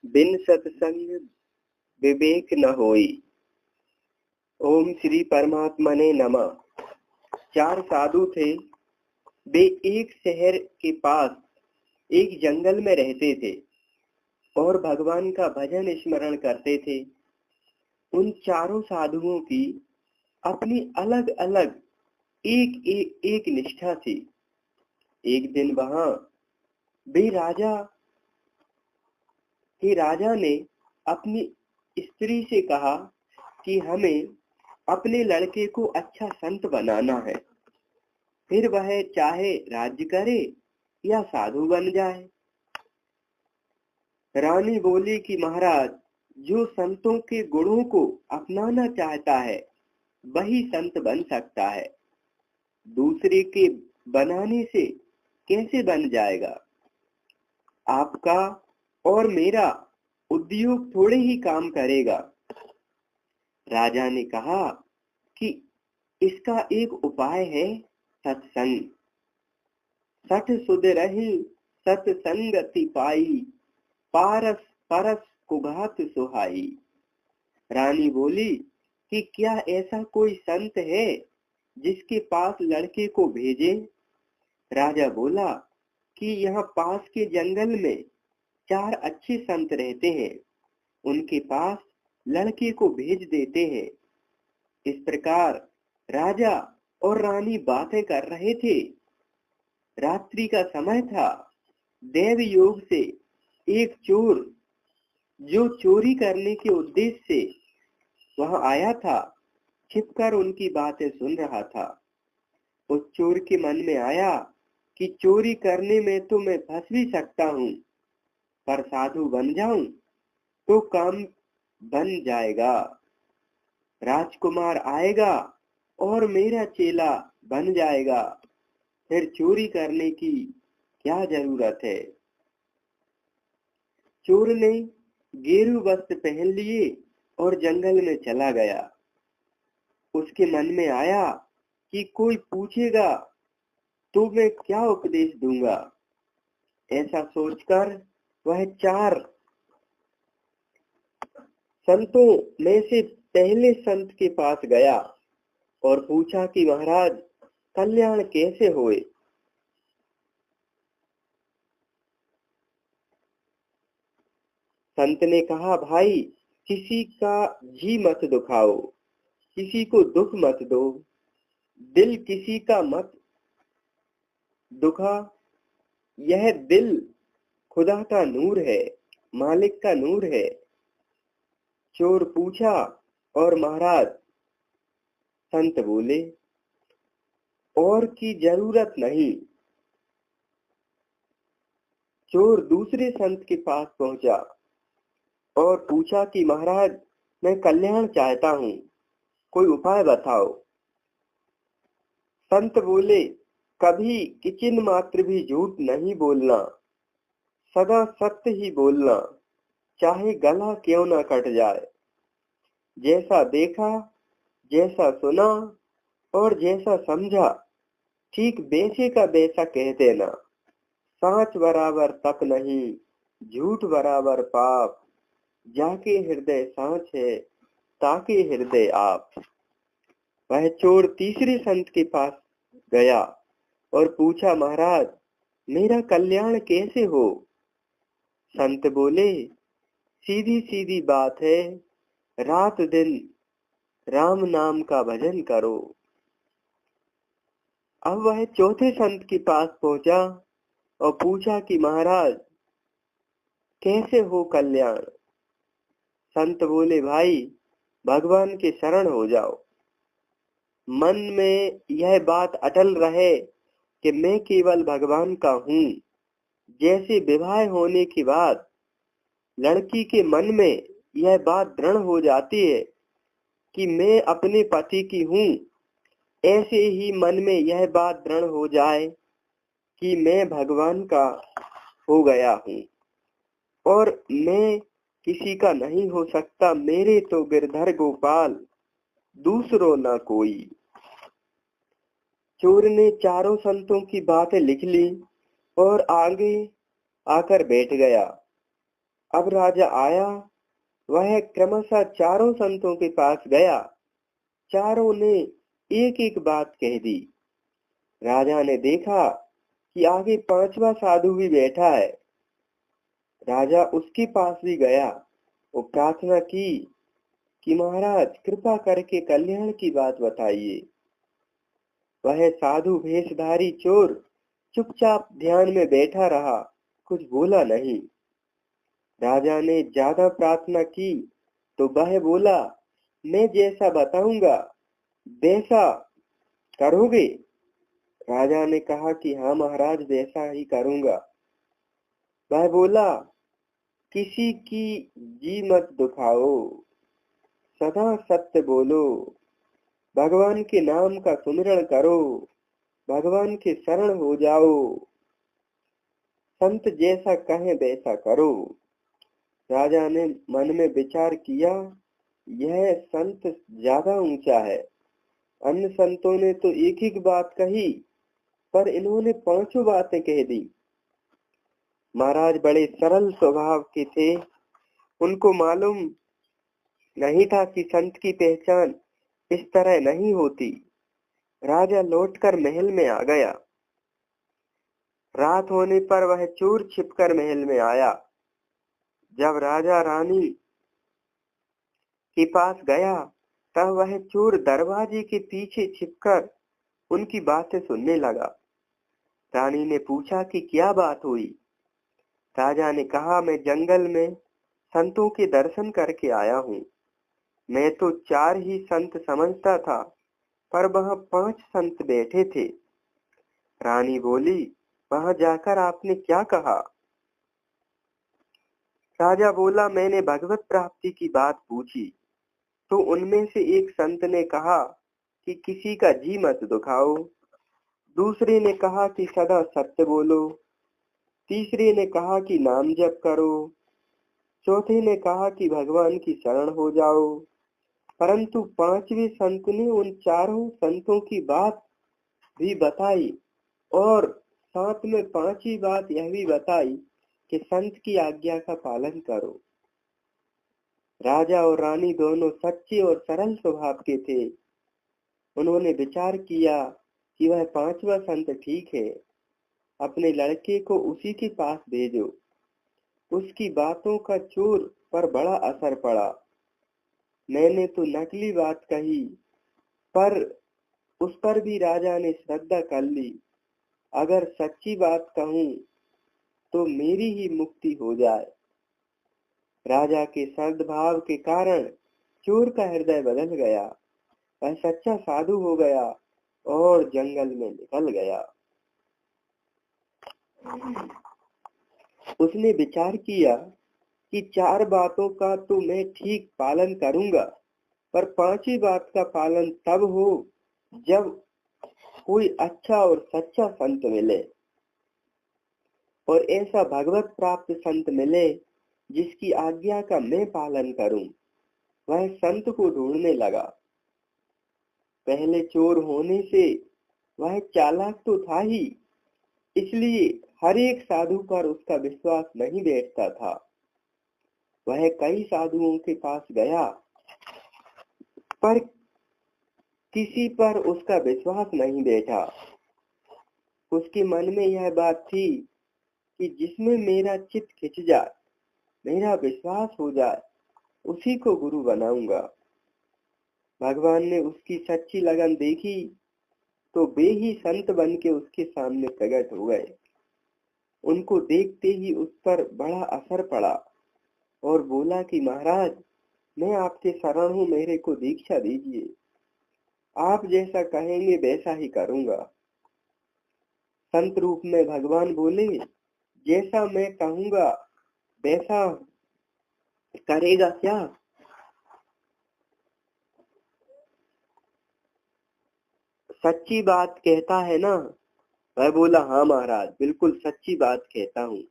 बिन सत्संग विवेक न होई। ओम श्री परमात्मने नमः। 4 साधु थे। वे एक शहर के पास एक जंगल में रहते थे और भगवान का भजन स्मरण करते थे। उन चारों साधुओं की अपनी अलग अलग एक निष्ठा थी। एक दिन वहां वे राजा ने अपनी स्त्री से कहा कि हमें अपने लड़के को अच्छा संत बनाना है, फिर वह चाहे राज्य करे या साधु बन जाए। रानी बोली कि महाराज, जो संतों के गुणों को अपनाना चाहता है वही संत बन सकता है, दूसरे के बनाने से कैसे बन जाएगा। आपका और मेरा उद्योग थोड़े ही काम करेगा। राजा ने कहा कि इसका एक उपाय है, सत्संग। सठ सुध रही सत्संगति पाई, पारस परस कुघात सुहाई। रानी बोली कि क्या ऐसा कोई संत है जिसके पास लड़के को भेजे। राजा बोला कि यहाँ पास के जंगल में 4 अच्छे संत रहते हैं, उनके पास लड़के को भेज देते हैं। इस प्रकार राजा और रानी बातें कर रहे थे। रात्रि का समय था। देव योग से एक चोर, जो चोरी करने के उद्देश्य से वहां आया था, छिपकर उनकी बातें सुन रहा था। उस चोर के मन में आया कि चोरी करने में तो मैं फंस भी सकता हूँ, पर साधु बन जाऊं तो काम बन जाएगा। राजकुमार आएगा और मेरा चेला बन जाएगा, फिर चोरी करने की क्या जरूरत है। चोर ने गेरू वस्त्र पहन लिए और जंगल में चला गया। उसके मन में आया कि कोई पूछेगा तो मैं क्या उपदेश दूंगा। ऐसा सोचकर वह 4 संतों में से पहले संत के पास गया और पूछा कि महाराज, कल्याण कैसे होए। संत ने कहा, भाई, किसी का जी मत दुखाओ, किसी को दुख मत दो, दिल किसी का मत दुखा। यह दिल खुदा का नूर है, मालिक का नूर है। चोर पूछा, और महाराज? संत बोले, और की जरूरत नहीं। चोर दूसरे संत के पास पहुंचा और पूछा कि महाराज, मैं कल्याण चाहता हूँ, कोई उपाय बताओ। संत बोले, कभी किंचित मात्र भी झूठ नहीं बोलना, सदा सत्य ही बोलना, चाहे गला क्यों ना कट जाए। जैसा देखा, जैसा सुना और जैसा समझा, ठीक वैसे का वैसा कह देना। सांच बराबर तप नहीं, झूठ बराबर पाप, जाके हृदय सांच है, ताके हृदय आप। वह चोर तीसरे संत के पास गया और पूछा, महाराज, मेरा कल्याण कैसे हो। संत बोले, सीधी सीधी बात है, रात दिन राम नाम का भजन करो। अब वह चौथे संत के पास पहुंचा और पूछा कि महाराज, कैसे हो कल्याण। संत बोले, भाई, भगवान के शरण हो जाओ। मन में यह बात अटल रहे कि मैं केवल भगवान का हूँ। जैसे विवाह होने के बाद लड़की के मन में यह बात दृढ़ हो जाती है कि मैं अपने पति की हूँ, ऐसे ही मन में यह बात दृढ़ हो जाए कि मैं भगवान का हो गया हूँ और मैं किसी का नहीं हो सकता। मेरे तो गिरधर गोपाल, दूसरो न कोई। चोर ने चारों संतों की बातें लिख ली और आगे आकर बैठ गया। अब राजा आया। वह क्रमशः चारों संतों के पास गया। चारों ने एक एक बात कह दी। राजा ने देखा कि आगे पांचवा साधु भी बैठा है। राजा उसके पास भी गया और प्रार्थना की कि महाराज कृपा करके कल्याण की बात बताइए। वह साधु भेषधारी चोर चुपचाप ध्यान में बैठा रहा, कुछ बोला नहीं। राजा ने ज्यादा प्रार्थना की तो वह बोला, मैं जैसा बताऊंगा वैसा करोगे? राजा ने कहा कि हाँ महाराज, वैसा ही करूंगा। वह बोला, किसी की जी मत दुखाओ, सदा सत्य बोलो, भगवान के नाम का सुमिरन करो, भगवान के शरण हो जाओ, संत जैसा कहे वैसा करो। राजा ने मन में विचार किया, यह संत ज्यादा ऊंचा है। अन्य संतों ने तो एक एक बात कही, पर इन्होंने पांचों बातें कह दी। महाराज बड़े सरल स्वभाव के थे। उनको मालूम नहीं था कि संत की पहचान इस तरह नहीं होती। राजा लौटकर महल में आ गया। रात होने पर वह चोर छिपकर महल में आया। जब राजा रानी के पास गया तब वह चोर दरवाजे के पीछे छिपकर उनकी बातें सुनने लगा। रानी ने पूछा कि क्या बात हुई। राजा ने कहा, मैं जंगल में संतों के दर्शन करके आया हूँ। मैं तो चार ही संत समझता था, पर वहाँ 5 संत बैठे थे। रानी बोली, वहां जाकर आपने क्या कहा? राजा बोला, मैंने भगवत प्राप्ति की बात पूछी तो उनमें से एक संत ने कहा कि किसी का जी मत दुखाओ। दूसरे ने कहा कि सदा सत्य बोलो। तीसरे ने कहा कि नाम जप करो। चौथे ने कहा कि भगवान की शरण हो जाओ। परंतु 5वें संत ने उन चारों संतों की बात भी बताई और साथ में 5वीं बात यह भी बताई कि संत की आज्ञा का पालन करो। राजा और रानी दोनों सच्चे और सरल स्वभाव के थे। उन्होंने विचार किया कि वह 5वां संत ठीक है, अपने लड़के को उसी के पास भेजो। उसकी बातों का चोर पर बड़ा असर पड़ा। मैंने तो नकली बात कही, पर उस पर भी राजा ने श्रद्धा कर ली। अगर सच्ची बात कहूँ तो मेरी ही मुक्ति हो जाए। राजा के सद्भाव के कारण चोर का हृदय बदल गया। वह सच्चा साधु हो गया और जंगल में निकल गया। उसने विचार किया कि 4 बातों का तो मैं ठीक पालन करूंगा, पर 5वीं बात का पालन तब हो जब कोई अच्छा और सच्चा संत मिले, और ऐसा भगवत प्राप्त संत मिले जिसकी आज्ञा का मैं पालन करूं। वह संत को ढूंढने लगा। पहले चोर होने से वह चालाक तो था ही, इसलिए हर एक साधु पर उसका विश्वास नहीं बैठता था। वह कई साधुओं के पास गया, पर किसी पर उसका विश्वास नहीं बैठा। उसके मन में यह बात थी कि जिसमें मेरा चित्त खिंच जाए, मेरा विश्वास हो जाए, उसी को गुरु बनाऊंगा। भगवान ने उसकी सच्ची लगन देखी तो वे ही संत बन के उसके सामने प्रकट हो गए। उनको देखते ही उस पर बड़ा असर पड़ा और बोला कि महाराज, मैं आपके शरण हूँ, मेरे को दीक्षा दीजिए। आप जैसा कहेंगे वैसा ही करूंगा। संत रूप में भगवान बोले, जैसा मैं कहूंगा वैसा करेगा क्या? सच्ची बात कहता है ना? वह बोला, हाँ महाराज, बिल्कुल सच्ची बात कहता हूँ।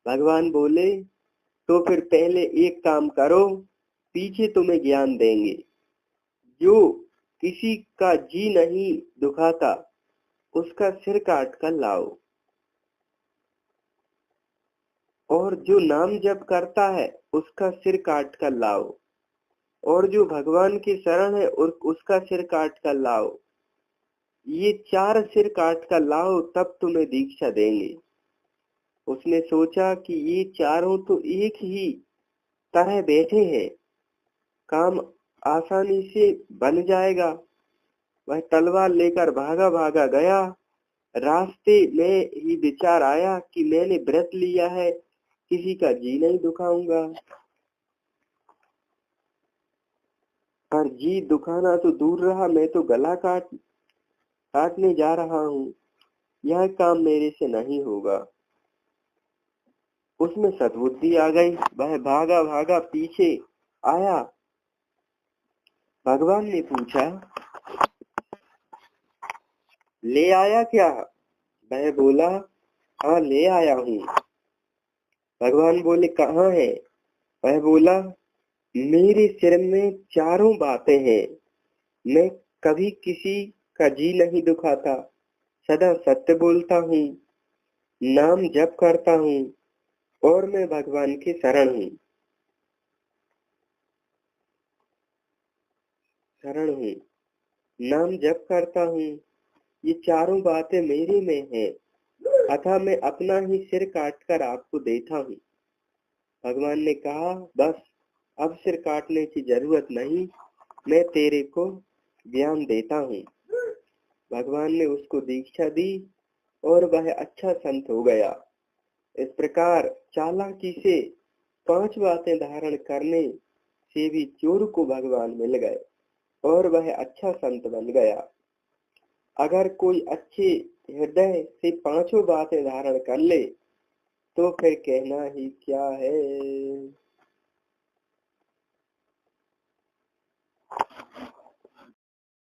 भगवान बोले, तो फिर पहले एक काम करो, पीछे तुम्हें ज्ञान देंगे। जो किसी का जी नहीं दुखाता उसका सिर काट कर लाओ। और जो नाम जप करता है उसका सिर काट कर लाओ, और जो भगवान की शरण है और उसका सिर काट कर लाओ। ये 4 सिर काट कर लाओ, तब तुम्हें दीक्षा देंगे। उसने सोचा कि ये चारों तो एक ही तरह बैठे हैं, काम आसानी से बन जाएगा। वह तलवार लेकर भागा भागा गया। रास्ते में ही विचार आया कि मैंने व्रत लिया है, किसी का जी नहीं दुखाऊंगा। पर जी दुखाना तो दूर रहा, मैं तो गला काटने जा रहा हूँ। यह काम मेरे से नहीं होगा। उसमें सद्बुद्धि आ गई। वह भागा भागा पीछे आया। भगवान ने पूछा, ले आया क्या? वह बोला, हाँ ले आया हूँ। भगवान बोले, कहाँ है? वह बोला, मेरे सिर में चारों बातें हैं। मैं कभी किसी का जी नहीं दुखाता, सदा सत्य बोलता हूँ, नाम जप करता हूँ, और मैं भगवान की शरण हूँ। नाम जप करता हूँ, ये चारों बातें मेरे में हैं, अतः मैं अपना ही सिर काटकर आपको देता हूँ। भगवान ने कहा, बस अब सिर काटने की जरूरत नहीं, मैं तेरे को ज्ञान देता हूँ। भगवान ने उसको दीक्षा दी और वह अच्छा संत हो गया। इस प्रकार चालाकी से 5 बातें धारण करने से भी चोर को भगवान मिल गए और वह अच्छा संत बन गया। अगर कोई अच्छे हृदय से 5 बातें धारण कर ले तो फिर कहना ही क्या है।